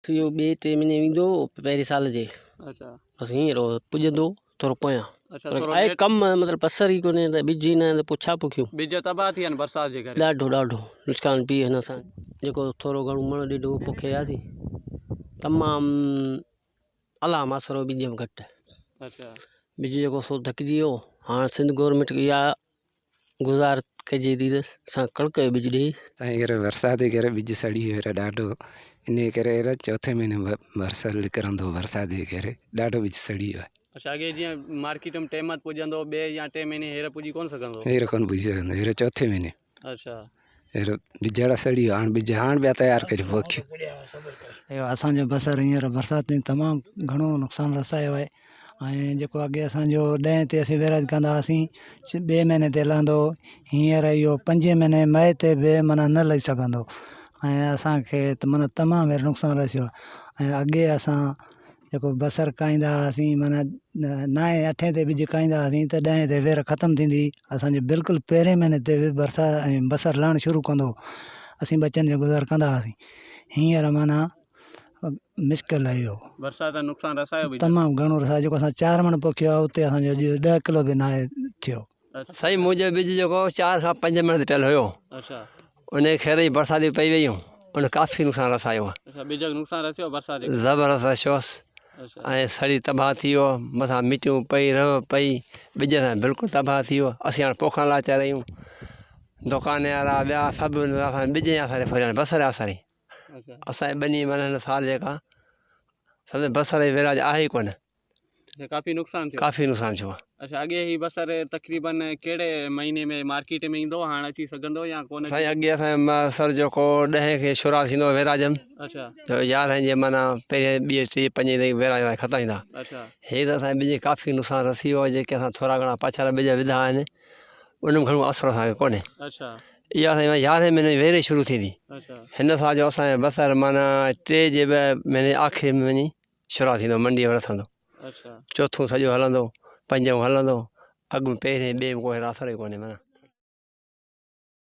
बस इहो 2-3 महीने ईंदो पहिरें साल जे। अच्छा बस हींअर पुॼंदो थोरो पोयां। अच्छा पर थोरो आहे लेट कमु मतिलबु बसर ई कोन्हे त ॿिज ई न त पुछा पुखियूं ॿिज तबाह थी विया आहिनि बरसाति जे करे। ॾाढो नुक़सान पी हिन सां जेको थोरो घणो मण ॾेढो पोखे वियासीं तमामु अला मासरो ॿिज में घटि। अच्छा ॿिज जेको सो धकिजी वियो। हाणे सिंध गवर्नमेंट इहा गुज़ार कजे थी असां कणिक जो ॿिज ॾे। हींअर बरसाति जे करे ॿिज सड़ी वियो ॾाढो, इन करे चौथे महीने बरसाति निकिरंदो, बरसाति जे करे ॾाढो ॿिज सड़ी वियो आहे। अच्छा अॻे जीअं मार्केट में टाइम ते पुॼंदो 2 या 3 महीने हींअर पुॼी कोन सघंदो। हींअर कोन पुॼी सघंदो, हींअर चौथे महीने। अच्छा हींअर ॿिज अहिड़ा सड़ी वियो, हाणे ॿिज हाणे ॿिया तयारु करे पोखियूं। असांजो बसर हींअर बरसाति में तमामु घणो नुक़सानु रसायो आहे। ऐं जेको अॻे असांजो 10 ते असीं वेराज कंदा हुआसीं 2 महीने ते लहंदो, हींअर इहो 5 महीने मए ते बि माना न लही सघंदो। ऐं असांखे माना तमामु नुक़सानु रसियो आहे। ऐं अॻे असां जेको बसर काईंदा हुआसीं माना 9-8 ते ॿिज काईंदा हुआसीं त 10 ते वेर ख़तमु थींदी। असांजो बिल्कुलु पहिरें महीने ते बि बरसाति ऐं बसर लहणु शुरू कंदो, असीं बचनि जो गुज़ार कंदा हुआसीं। हींअर माना मुश्किल आहे इहो, बरसाति नुक़सानु रसायो बि तमामु घणो रसायो। जेको असां 4 मण पोखियो आहे उते असांजो 10 किलो बि न आहे थियो। साईं मुंहिंजो ॿिज जेको 4 खां 5 महीने ते पियल हुयो, अच्छा उन खे ई बरसाति पई वयूं, उन काफ़ी नुक़सानु रसायो आहे। अच्छा ॿिज जो नुक़सानु रसियो बरसाति ज़बरदस्त रसियोसि ऐं सड़ी तबाह थी वियो, मथां मिटियूं पई रव पई, ॿिज सां बिल्कुलु तबाह थी वियो। असीं हाणे पोखण लाइ अची रहियूं, दुकान वारा ॿिया सभु ॿिज जे आसारे फरिया आहिनि, बसर जे आसारे। असांजे ॿिन्ही माना हिन साल जेका सम्झो बसर जी वेराज आहे ई कोन, काफ़ी नुक़सानु थियो। काफ़ी नुक़सानु थियो आहे। अच्छा अॻे ही बसर तक़रीबन कहिड़े महीने में मार्केट में ईंदो, हाणे अची सघंदो या कोन? साईं अॻे असांजो बसर जेको 10 खे शुरूआति थींदो वेराज में, अच्छा 11 जे माना पहिरें 2, 3, 5 ताईं वेराज ख़तमु थींदा। अच्छा हे त असांजे ॿिज काफ़ी नुक़सानु रसी वियो आहे। जेके असां थोरा घणा पाछा ॿिज विधा आहिनि उनमें घणो असरु असांखे कोन्हे। अच्छा इहा असांजी 11 महीने वेर ई शुरू थींदी। अच्छा हिन साल जो असांजो बसर माना 3 जे महीने आख़िरी में वञी शुरूआति थींदो, मंडीअ में रखंदो। अच्छा चौथों सॼो हलंदो, 5हों हलंदो, अॻु में पहिरें ॿिए में कोई असर ई कोन्हे माना।